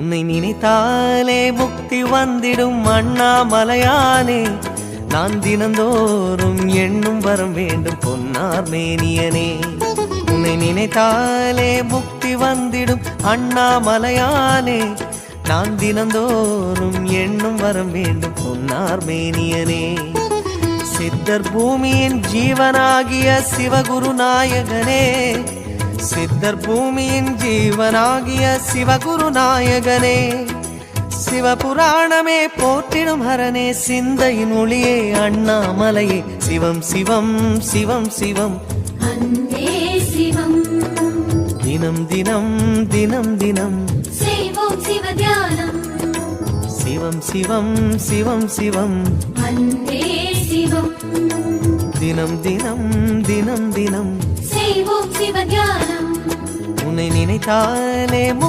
உன்னை நினைத்தாலே முக்தி வந்திடும் அண்ணாமலையானே. நான் தினந்தோறும் எண்ணும் வரம் வேண்டும் பொன்னார் மேனியனே. உன்னை நினைத்தாலே முக்தி வந்திடும் அண்ணாமலையானே. நான் தினந்தோறும் எண்ணும் வரம் வேண்டும் பொன்னார் மேனியனே. சித்தர் பூமியின் ஜீவனாகிய சிவகுரு நாயகனே. சித்தர் பூமியின் ஜீவனாகிய சிவகுரு நாயகனே. சிவபுராணமே போற்றிடும் ஹரனே. சிந்தையின் ஒளியே அண்ணாமலையே. சிவம் சிவம் சிவம் சிவம் அன்பே சிவம். தினம் தினம் தினம் தினம் செய்வோம் சிவ தியானம். சிவம் சிவம் சிவம் சிவம் அன்பே சிவம். தினம் தினம் தினம் தினம் செய்வோம் சிவ தியானம். உன்னை நினைத்தாலே